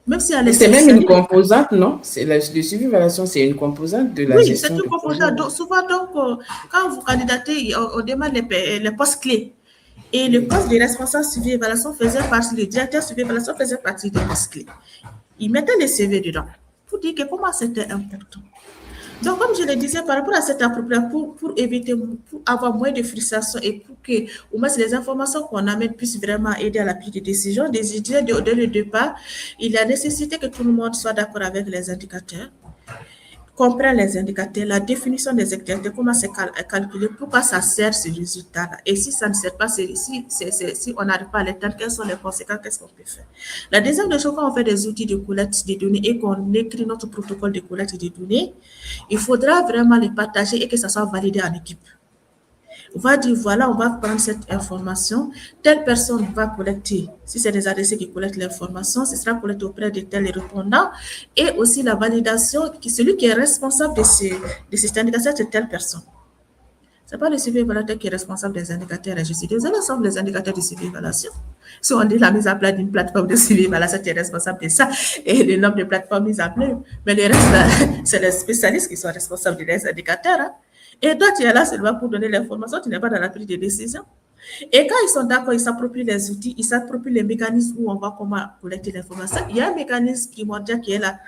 Même si c'est même une composante, non? Le suivi évaluation, c'est une composante de la gestion.
Oui, c'est une composante. Donc, souvent, quand vous candidatez, on demande les postes clés. Et le poste de responsable suivi évaluation faisait partie, le directeur suivi évaluation faisait partie des postes clés. Ils mettaient les CV dedans pour dire que comment c'était important. Donc, comme je le disais, par rapport à cette appropriation, pour éviter, pour avoir moins de frustration et pour que, au moins, les informations qu'on amène puissent vraiment aider à la prise de décision, des idées dès le départ, il y a nécessité que tout le monde soit d'accord avec les indicateurs, comprenne les indicateurs, la définition des indicateurs, comment c'est calculé, pourquoi ça sert ce résultat-là. Et si ça ne sert pas, si on n'arrive pas à l'éteindre, quelles sont les conséquences, qu'est-ce qu'on peut faire. La deuxième des choses, quand on fait des outils de collecte de données et qu'on écrit notre protocole de collecte de données, il faudra vraiment les partager et que ça soit validé en équipe. On va dire, voilà, on va prendre cette information, telle personne va collecter, si c'est des adressés qui collectent l'information, ce sera collecté auprès de tel répondant, et aussi la validation, celui qui est responsable de ces indicateurs, c'est telle personne. Ce n'est pas le suivi évaluateur qui est responsable des indicateurs, je suis désolée, ce sont les indicateurs de suivi évaluation. Si on dit la mise en place d'une plateforme de suivi évaluation, tu es responsable de ça, et le nombre de plateformes mises en place, mais le reste, c'est les spécialistes qui sont responsables des indicateurs, hein. Et toi, tu es là seulement pour donner l'information, tu n'es pas dans la prise de décision. Et quand ils sont d'accord, ils s'approprient les outils, ils s'approprient les mécanismes où on va comment collecter l'information. Il y a un mécanisme primordial qui est là,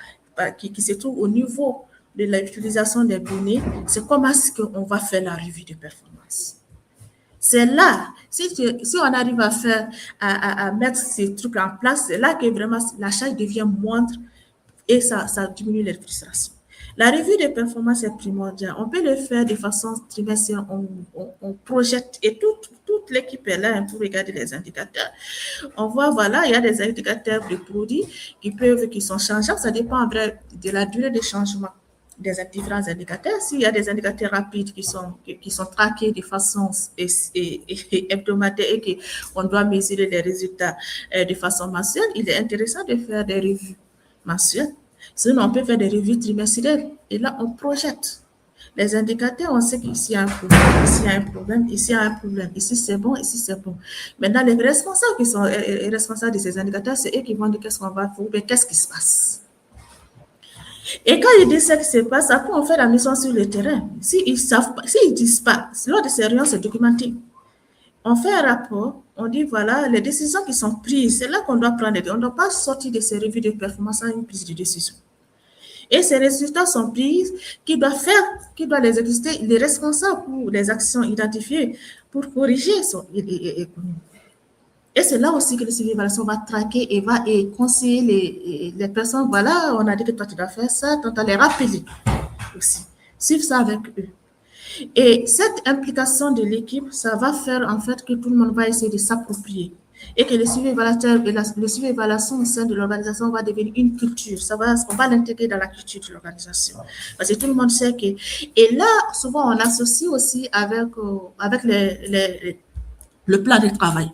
qui se trouve au niveau de l'utilisation des données, c'est comment est-ce qu'on va faire la revue de performance. C'est là, si on arrive à mettre ces trucs en place, c'est là que vraiment la charge devient moindre et ça diminue les frustrations. La revue de performance est primordiale. On peut le faire de façon trimestrielle, on projette et toute l'équipe est là pour regarder les indicateurs. On voit, voilà, il y a des indicateurs de produits qui sont changeables. Ça dépend en vrai de la durée de changement des différents indicateurs. S'il y a des indicateurs rapides qui sont traqués de façon hebdomadaire et qu'on doit mesurer les résultats de façon mensuelle, il est intéressant de faire des revues mensuelles. Sinon, on peut faire des revues trimestrielles et là, on projette. Les indicateurs, on sait qu'ici il y a un problème, ici il y a un problème, ici il y a un problème, ici c'est bon, ici c'est bon. Maintenant, les responsables qui sont responsables de ces indicateurs, c'est eux qui vont dire qu'est-ce qu'on va faire, mais qu'est-ce qui se passe. Et quand ils disent ce qui se passe, après on fait la mission sur le terrain. S'ils savent pas, s'ils disent pas, lors de ces réunions, c'est documenté. On fait un rapport, on dit voilà, les décisions qui sont prises, c'est là qu'on doit prendre. On ne doit pas sortir de ces revues de performance sans une prise de décision. Et ces résultats sont pris, qui doit les exécuter, les responsables pour les actions identifiées pour corriger. Et c'est là aussi que le suivi évaluation va traquer et conseiller les personnes. Voilà, on a dit que toi tu dois faire ça, on doit les rappeler aussi. Suivre ça avec eux. Et cette implication de l'équipe, ça va faire en fait que tout le monde va essayer de s'approprier et que le suivi évaluateur et le suivi évaluation au sein de l'organisation va devenir une culture. On va l'intégrer dans la culture de l'organisation. Parce que tout le monde sait que... Et là, souvent, on associe aussi avec le plan de travail.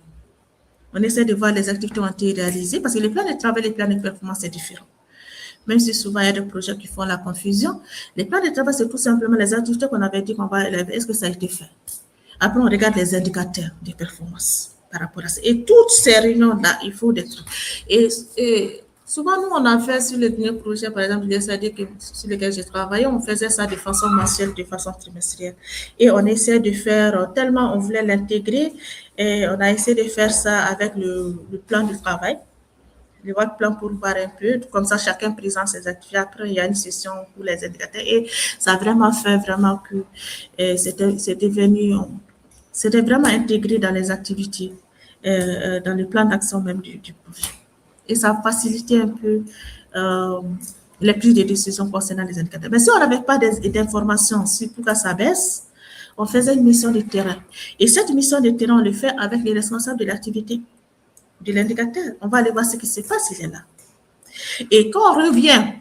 On essaie de voir les activités ont été réalisées parce que le plan de travail et le plan de performance, c'est différent. Même si souvent il y a des projets qui font la confusion, les plans de travail, c'est tout simplement les activités qu'on avait dit qu'on va élever. Est-ce que ça a été fait? Après, on regarde les indicateurs de performance par rapport à ça. Et toutes ces réunions-là, il faut des trucs. Et souvent, nous, on a fait sur les derniers projets, par exemple, les SAD sur lesquels j'ai travaillé, on faisait ça de façon mensuelle, de façon trimestrielle. Et on essaie de faire, tellement on voulait l'intégrer, et on a essayé de faire ça avec le plan de travail. Le work plan pour voir un peu, comme ça chacun présente ses activités. Après, il y a une session pour les indicateurs et ça a vraiment fait vraiment que c'était vraiment intégré dans les activités, dans le plan d'action même du projet. Et ça a facilité un peu les prises de décision concernant les indicateurs. Mais si on n'avait pas d'informations sur pourquoi ça baisse, on faisait une mission de terrain. Et cette mission de terrain, on le fait avec les responsables de l'activité, de l'indicateur. On va aller voir ce qui se passe, il est là. Et quand on revient,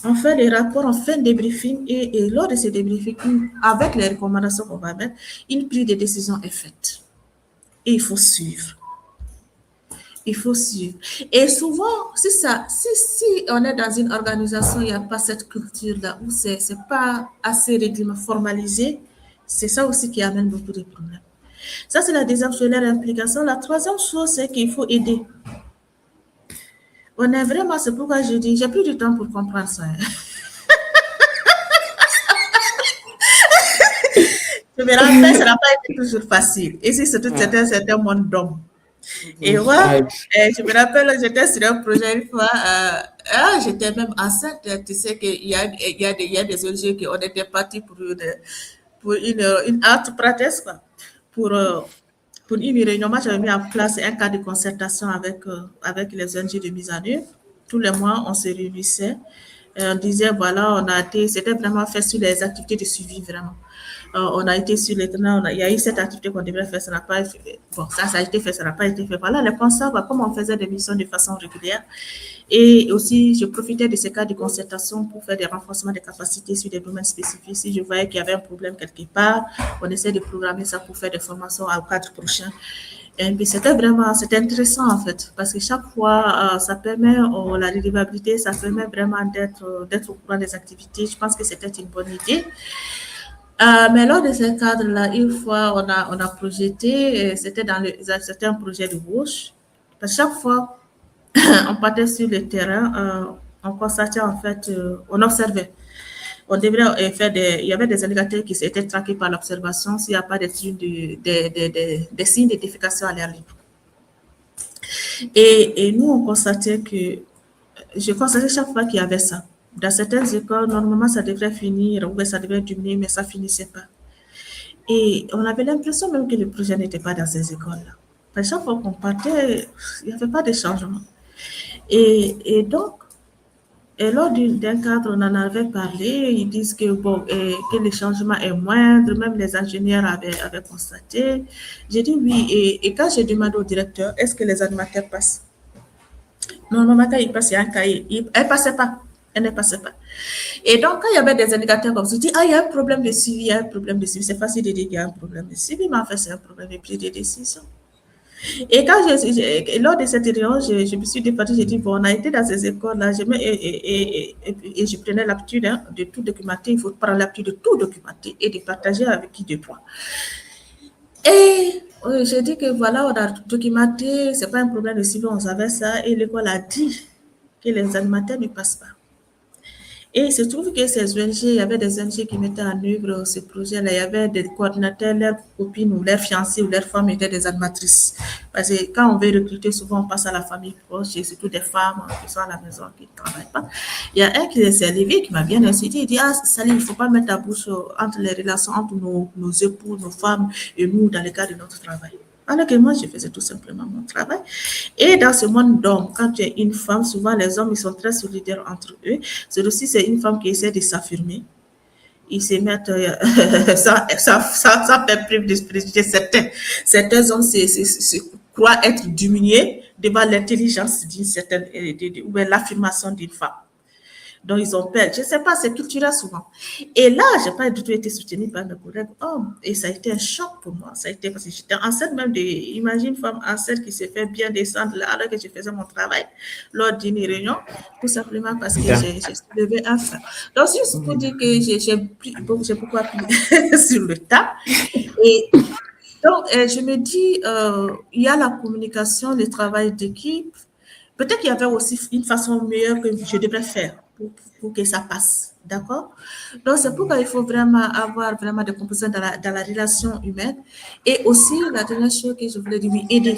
on fait les rapports, on fait un débriefing et lors de ces débriefings, avec les recommandations qu'on va mettre, une prise de décision est faite. Et il faut suivre. Il faut suivre. Et souvent, si on est dans une organisation, il n'y a pas cette culture-là, où c'est pas assez réglementé, formalisé, c'est ça aussi qui amène beaucoup de problèmes. Ça, c'est la deuxième chose, leur implication. La troisième chose, c'est qu'il faut aider. On est vraiment, c'est pourquoi je dis, j'ai plus de temps pour comprendre ça. Je me rappelle, ça n'a pas été toujours facile. Ici, c'était un monde d'hommes. Et moi, je me rappelle, j'étais sur un projet une fois, j'étais même enceinte. Tu sais qu'il y a des ONG qui ont été partis pour une entreprise, quoi. Pour une réunion, moi, j'avais mis en place un cadre de concertation avec les ONG de mise en œuvre. Tous les mois, on se réunissait. On disait, voilà, c'était vraiment fait sur les activités de suivi, vraiment. On a été sur les terrains, il y a eu cette activité qu'on devrait faire, ça n'a pas été fait. Bon, ça a été fait, ça n'a pas été fait. Voilà, les constats, comme on faisait des missions de façon régulière. Et aussi, je profitais de ces cas de concertation pour faire des renforcements de capacités sur des domaines spécifiques. Si je voyais qu'il y avait un problème quelque part, on essaie de programmer ça pour faire des formations au cadre prochain. Et puis c'était intéressant en fait, parce que chaque fois, ça permet la délivrabilité, ça permet vraiment d'être au courant des activités. Je pense que c'était une bonne idée. Mais lors de ce cadre-là, une fois, on a projeté, c'était un projet de gauche. Parce que chaque fois, on partait sur le terrain, on constatait en fait, on observait. On devrait faire il y avait des indicateurs qui étaient traqués par l'observation s'il n'y a pas des signes d'identification à l'air libre. Et nous, on constatait je constatais chaque fois qu'il y avait ça. Dans certaines écoles, normalement, ça devrait finir, ou ça devrait diminuer, mais ça ne finissait pas. Et on avait l'impression même que le projet n'était pas dans ces écoles-là. À chaque fois qu'on partait, il n'y avait pas de changement. Et donc, lors d'un cadre, on en avait parlé, ils disent que le changement est moindre, même les ingénieurs avaient constaté. J'ai dit oui, et quand j'ai demandé au directeur, est-ce que les animateurs passent? Normalement, quand ils passent, il y a un cahier. Elle ne passait pas. Elle ne passait pas. Et donc, quand il y avait des indicateurs comme ça, je dis, il y a un problème de suivi, il y a un problème de suivi. C'est facile de dire qu'il y a un problème de suivi, mais en fait, c'est un problème de prise de décision. Et lors de cette réunion, je me suis départie, j'ai dit, bon, on a été dans ces écoles-là, et je prenais l'habitude de tout documenter. Il faut prendre l'habitude de tout documenter et de partager avec qui de toi. Et j'ai dit que voilà, on a documenté, c'est pas un problème de suivi, on savait ça, et l'école a dit que les animateurs ne passent pas. Et il se trouve que ces ONG, il y avait des ONG qui mettaient en œuvre ce projet-là. Il y avait des coordinateurs, leurs copines ou leurs fiancées ou leurs femmes étaient des animatrices. Parce que quand on veut recruter, souvent on passe à la famille proche, et surtout des femmes qui sont à la maison, qui ne travaillent pas. Il y a un qui s'est levé, qui m'a bien incité. Il dit, ah, Sally, il ne faut pas mettre la bouche entre les relations entre nos époux, nos femmes et nous dans le cadre de notre travail. Alors que moi, je faisais tout simplement mon travail. Et dans ce monde d'hommes, quand tu es une femme, souvent les hommes, ils sont très solidaires entre eux. C'est aussi, c'est une femme qui essaie de s'affirmer. Ils se mettent sans preuve d'esprit. Certains hommes se croient être diminués devant l'intelligence d'une certaine, ou l'affirmation d'une femme. Donc, ils ont peur. Je ne sais pas, c'est culturel souvent. Et là, je n'ai pas du tout été soutenue par mes collègues hommes. Et ça a été un choc pour moi. Ça a été parce que j'étais enceinte même imagine une femme enceinte qui se fait bien descendre là, alors que je faisais mon travail lors d'une réunion, tout simplement parce que j'ai soulevé un frein. Donc, juste pour dire que j'ai beaucoup appris sur le tas. Et donc, je me dis, il y a la communication, le travail d'équipe. Peut-être qu'il y avait aussi une façon meilleure que je devrais faire pour que ça passe. D'accord? Donc, c'est pourquoi il faut vraiment avoir vraiment des composants dans la relation humaine. Et aussi, la dernière chose que je voulais dire, oui, aider.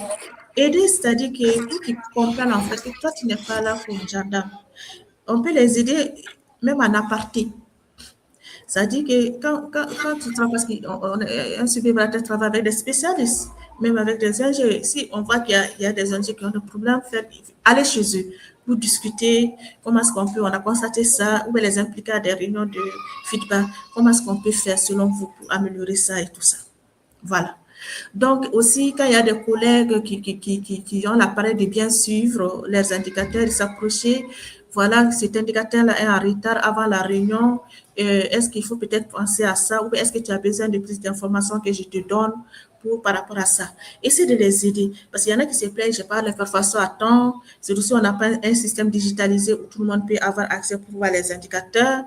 Aider, c'est-à-dire que pour qu'ils comprennent en fait que toi, tu n'es pas là pour une gendarme. On peut les aider même en aparté. C'est-à-dire que quand tu travailles, parce qu'un superviseur travaille avec des spécialistes, même avec des ingénieurs, si on voit qu'il y a des ingénieurs qui ont des problèmes, aller chez eux pour discuter comment est-ce qu'on peut, on a constaté ça, ou les impliquer à des réunions de feedback, comment est-ce qu'on peut faire selon vous pour améliorer ça et tout ça. Voilà. Donc aussi, quand il y a des collègues qui ont l'appareil de bien suivre leurs indicateurs, s'approcher, voilà, cet indicateur-là est en retard avant la réunion, est-ce qu'il faut peut-être penser à ça ou est-ce que tu as besoin de plus d'informations que je te donne par rapport à ça. Essaie de les aider. Parce qu'il y en a qui se plaignent, je parle l'information à temps. C'est aussi, on n'a pas un système digitalisé où tout le monde peut avoir accès pour voir les indicateurs.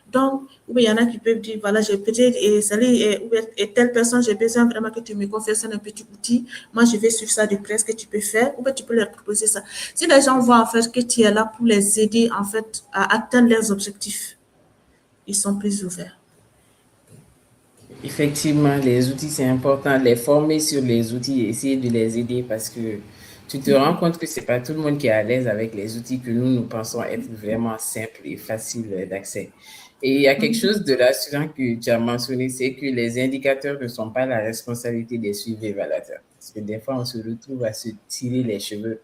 Donc, il y en a qui peuvent dire, voilà, j'ai peut-être, et telle personne, j'ai besoin vraiment que tu me confectionnes un petit outil. Moi, je vais suivre ça de près, ce que tu peux faire, ou bien tu peux leur proposer ça. Si les gens voient, en fait, que tu es là pour les aider, en fait, à atteindre leurs objectifs, ils sont plus ouverts.
Effectivement, les outils, c'est important. Les former sur les outils, essayer de les aider parce que tu te rends compte que c'est pas tout le monde qui est à l'aise avec les outils que nous pensons être vraiment simples et faciles d'accès. Et il y a quelque chose de rassurant que tu as mentionné, c'est que les indicateurs ne sont pas la responsabilité des suivis-évaluateurs. Parce que des fois, on se retrouve à se tirer les cheveux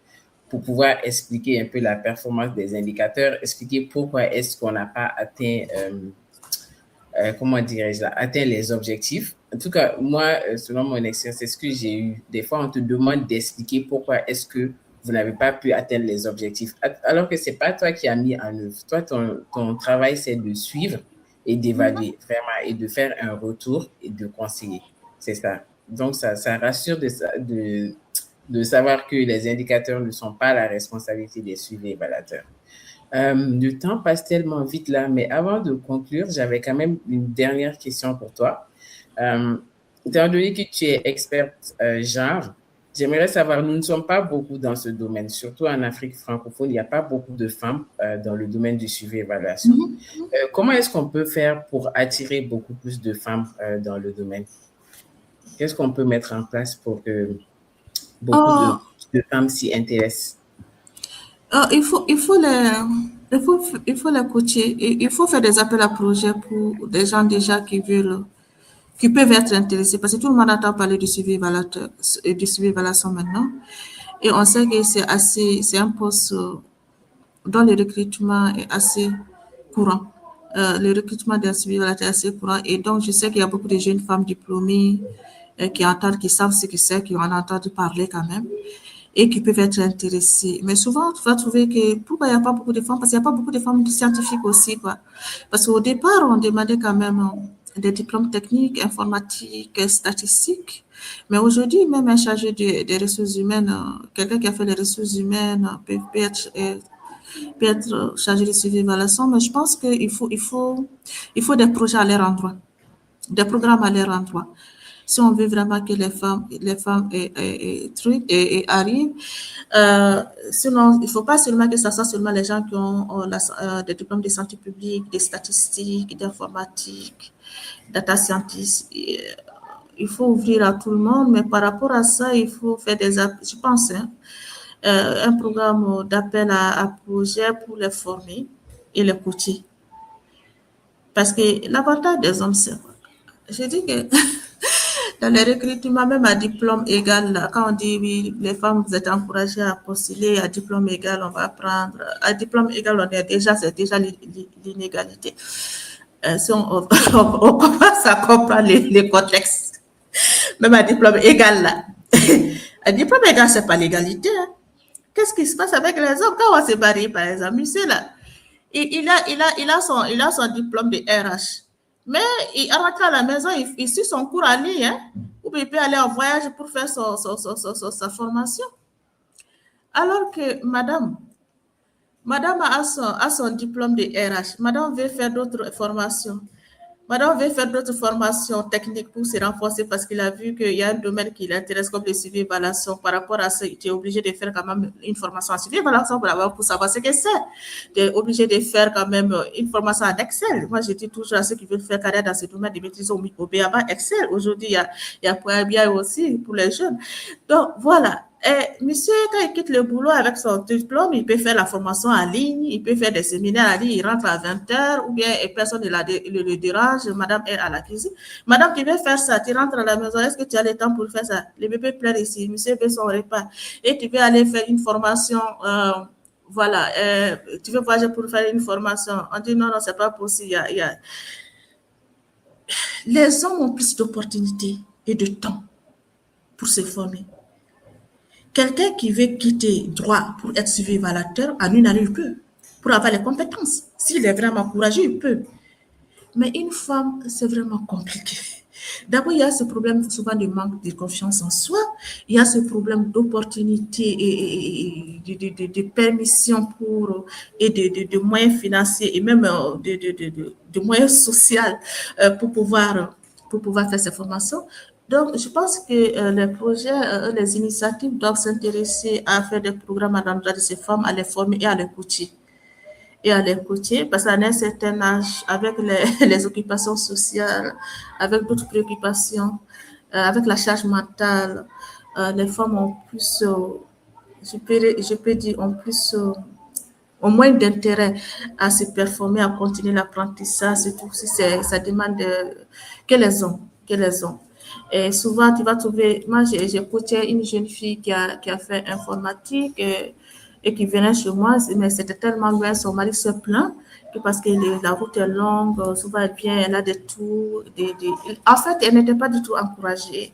pour pouvoir expliquer un peu la performance des indicateurs, expliquer pourquoi est-ce qu'on n'a pas atteint comment dirais-je, atteint les objectifs. En tout cas, moi, selon mon expérience, c'est ce que j'ai eu. Des fois, on te demande d'expliquer pourquoi est-ce que vous n'avez pas pu atteindre les objectifs, alors que c'est pas toi qui as mis en œuvre. Toi, ton travail, c'est de suivre et d'évaluer vraiment et de faire un retour et de conseiller. C'est ça. Donc, ça rassure de savoir que les indicateurs ne sont pas la responsabilité des suivis évaluateurs. Le temps passe tellement vite là, mais avant de conclure, j'avais quand même une dernière question pour toi. Étant donné que tu es experte genre, j'aimerais savoir, nous ne sommes pas beaucoup dans ce domaine, surtout en Afrique francophone, il n'y a pas beaucoup de femmes dans le domaine du suivi et évaluation. Comment est-ce qu'on peut faire pour attirer beaucoup plus de femmes dans le domaine? Qu'est-ce qu'on peut mettre en place pour que beaucoup de femmes s'y intéressent?
Il faut les coacher. Il faut faire des appels à projets pour des gens déjà qui peuvent être intéressés. Parce que tout le monde entend parler du suivi évaluation maintenant. Et on sait que c'est un poste dont le recrutement est assez courant. Le recrutement d'un suivi évaluateur est assez courant. Et donc, je sais qu'il y a beaucoup de jeunes femmes diplômées qui savent ce que c'est, qui en ont entendu parler quand même, et qui peuvent être intéressés. Mais souvent, tu vas trouver que pourquoi il n'y a pas beaucoup de femmes? Parce qu'il n'y a pas beaucoup de femmes scientifiques aussi, quoi. Parce qu'au départ, on demandait quand même des diplômes techniques, informatiques, statistiques. Mais aujourd'hui, même un chargé des ressources humaines, quelqu'un qui a fait les ressources humaines peut être chargé de suivi et évaluation. Mais je pense il faut des projets à leur endroit, des programmes à leur endroit. Si on veut vraiment que les femmes arrivent, sinon, il ne faut pas seulement que ça soit seulement les gens qui ont des diplômes de santé publique, de statistiques, d'informatique, data scientist. Il faut ouvrir à tout le monde, mais par rapport à ça, il faut faire je pense, un programme d'appel à projets pour les former et les coacher. Parce que l'avantage des hommes, c'est quoi? Je dis que dans les recrutements, même à diplôme égal, là, quand on dit oui, les femmes, vous êtes encouragées à postuler, à diplôme égal, on va prendre. À diplôme égal, c'est déjà l'inégalité. Si on commence à comprendre les contextes, même à diplôme égal, là. À diplôme égal, c'est pas l'égalité. Hein. Qu'est-ce qui se passe avec les hommes quand on s'est marié, par exemple? Monsieur, là, il a son diplôme de RH. Mais il rentre à la maison, il suit son cours en ligne, hein, ou il peut aller en voyage pour faire sa formation. Alors que madame a son diplôme de RH, madame veut faire d'autres formations. Madame veut faire d'autres formations techniques pour se renforcer parce qu'il a vu qu'il y a un domaine qui l'intéresse comme le suivi et évaluation. Par rapport à ça, il est obligé de faire quand même une formation en suivi et évaluation pour savoir ce que c'est. Il est obligé de faire quand même une formation en Excel. Moi, je dis toujours à ceux qui veulent faire carrière dans ce domaine de maîtrise au BABA Excel. Aujourd'hui, il y a Power BI aussi pour les jeunes. Donc, voilà. Et monsieur, quand il quitte le boulot avec son diplôme, il peut faire la formation en ligne, il peut faire des séminaires en ligne, il rentre à 20h, ou bien personne ne le dérange, madame est à la cuisine. Madame, tu veux faire ça, tu rentres à la maison, est-ce que tu as le temps pour faire ça? Le bébé pleure ici, monsieur veut son repas, et tu veux aller faire une formation, tu veux voyager pour faire une formation. On dit non, c'est pas possible. Les hommes ont plus d'opportunités et de temps pour se former. Quelqu'un qui veut quitter droit pour être suivi évaluateur, en une année, il peut. Pour avoir les compétences. S'il est vraiment courageux, il peut. Mais une femme, c'est vraiment compliqué. D'abord, il y a ce problème souvent de manque de confiance en soi. Il y a ce problème d'opportunité et de permission et de moyens financiers et même de moyens sociaux pour pouvoir faire ces formations. Donc, je pense que les projets, les initiatives doivent s'intéresser à faire des programmes à l'endroit de ces femmes, à les former et à les coacher. Parce qu'à un certain âge, avec les occupations sociales, avec d'autres préoccupations, avec la charge mentale, les femmes ont plus, je peux dire, ont moins d'intérêt à se performer, à continuer l'apprentissage, surtout si ça demande que les hommes. Et souvent, tu vas trouver, moi j'ai coaché une jeune fille qui a fait informatique et qui venait chez moi, mais c'était tellement loin, son mari se plaint que parce que la route est longue, souvent elle vient, elle a des tours. En fait, elle n'était pas du tout encouragée,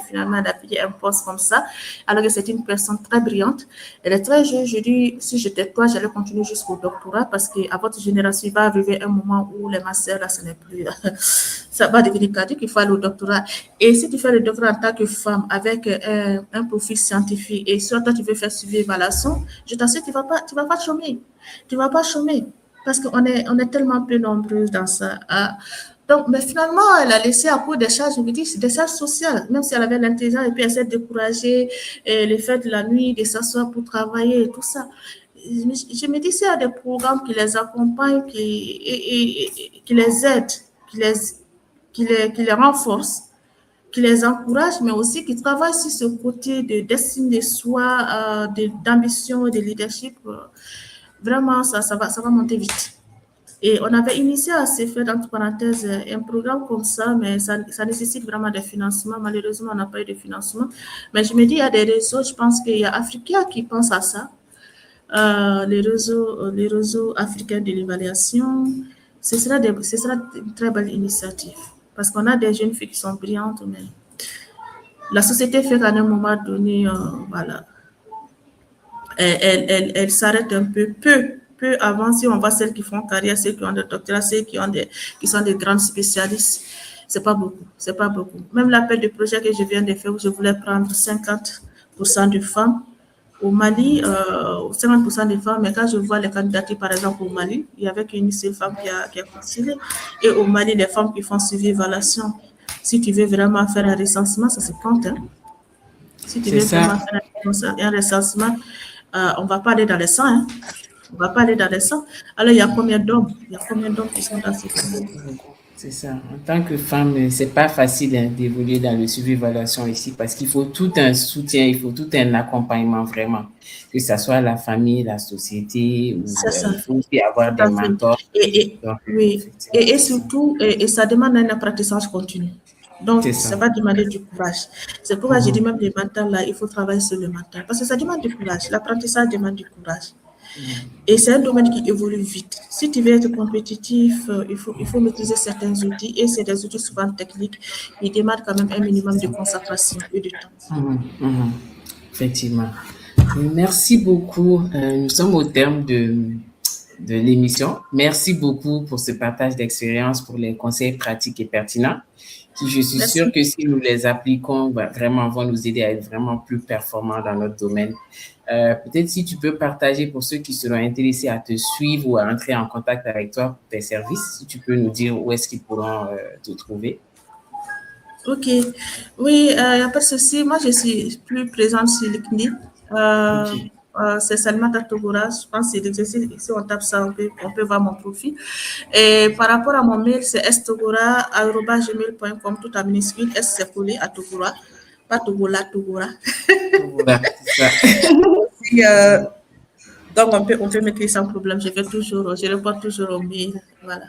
finalement d'appuyer un poste comme ça, alors que c'est une personne très brillante. Elle est très jeune, je dis, si j'étais toi, j'allais continuer jusqu'au doctorat parce qu'à votre génération, il va arriver un moment où les masters, là, ce n'est plus... ça va devenir caduque, il faut aller au doctorat. Et si tu fais le doctorat en tant que femme avec un profil scientifique et sur toi tu veux faire suivi évaluation, je t'assure tu vas pas chômer. Tu vas pas chômer parce qu'on est tellement peu nombreux dans ça. Donc, mais finalement, elle a laissé à court des charges, je me dis, c'est des charges sociales, même si elle avait l'intelligence et puis elle s'est découragée, le fait de la nuit, de s'asseoir pour travailler et tout ça. Je me dis, s'il y a des programmes qui les accompagnent, qui les aident, qui les renforcent, qui les encouragent, mais aussi qui travaillent sur ce côté d'estime de soi, d'ambition et de leadership, vraiment, ça va monter vite. Et on avait initié à se faire, entre parenthèses, un programme comme ça, mais ça nécessite vraiment des financements. Malheureusement, on n'a pas eu de financement. Mais je me dis, il y a des réseaux, je pense qu'il y a Africa qui pense à ça. Les réseaux africains de l'évaluation, ce sera une très belle initiative. Parce qu'on a des jeunes filles qui sont brillantes, mais la société fait qu'à un moment donné, voilà, elle s'arrête un peu peu avant, si on voit celles qui font carrière, ceux qui ont des doctorats, ceux qui sont des grandes spécialistes, c'est pas beaucoup, c'est pas beaucoup. Même l'appel de projet que je viens de faire, où je voulais prendre 50% de femmes au Mali, 50% des femmes, mais quand je vois les candidatures, par exemple, au Mali, il y avait qu'une seule femme qui a postulé. Et au Mali, les femmes qui font suivi évaluation, si tu veux vraiment faire un recensement, ça se compte. Hein. Si tu veux vraiment faire un recensement, on ne va pas aller dans les 100. Hein. On ne va pas aller dans les 100. Alors, il y a combien d'hommes? Il y a combien d'hommes qui sont dans ces pays?
C'est ça. En tant que femme, c'est pas facile hein, d'évoluer dans le suivi évaluation ici parce qu'il faut tout un soutien, il faut tout un accompagnement vraiment. Que ce soit la famille, la société, ou, il faut aussi avoir des mentors.
Et surtout, ça demande un apprentissage continu. Donc, ça va demander du courage. C'est pourquoi je dis même les mentales là, il faut travailler sur le mental. Parce que ça demande du courage. L'apprentissage demande du courage. Et c'est un domaine qui évolue vite. Si tu veux être compétitif, il faut maîtriser certains outils. Et c'est des outils souvent techniques. Ils demandent quand même un minimum de concentration et de temps.
Effectivement. Merci beaucoup. Nous sommes au terme de l'émission. Merci beaucoup pour ce partage d'expérience, pour les conseils pratiques et pertinents, qui je suis sûre que si nous les appliquons, vraiment vont nous aider à être vraiment plus performants dans notre domaine. Peut-être si tu peux partager pour ceux qui seront intéressés à te suivre ou à entrer en contact avec toi pour tes services, si tu peux nous dire où est-ce qu'ils pourront te trouver.
Ok. Oui, il n'y a pas de souci. Moi, je suis plus présente sur LinkedIn. C'est Salimata Togora. Je pense que si on tape ça, on peut voir mon profil. Et par rapport à mon mail, c'est stogora@gmail.com, tout en minuscule. S c'est collé à Togora. Pas Togola, Togora.
Voilà, c'est ça.
Donc, on peut m'écrire sans problème. Je réponds toujours aux mails. Voilà.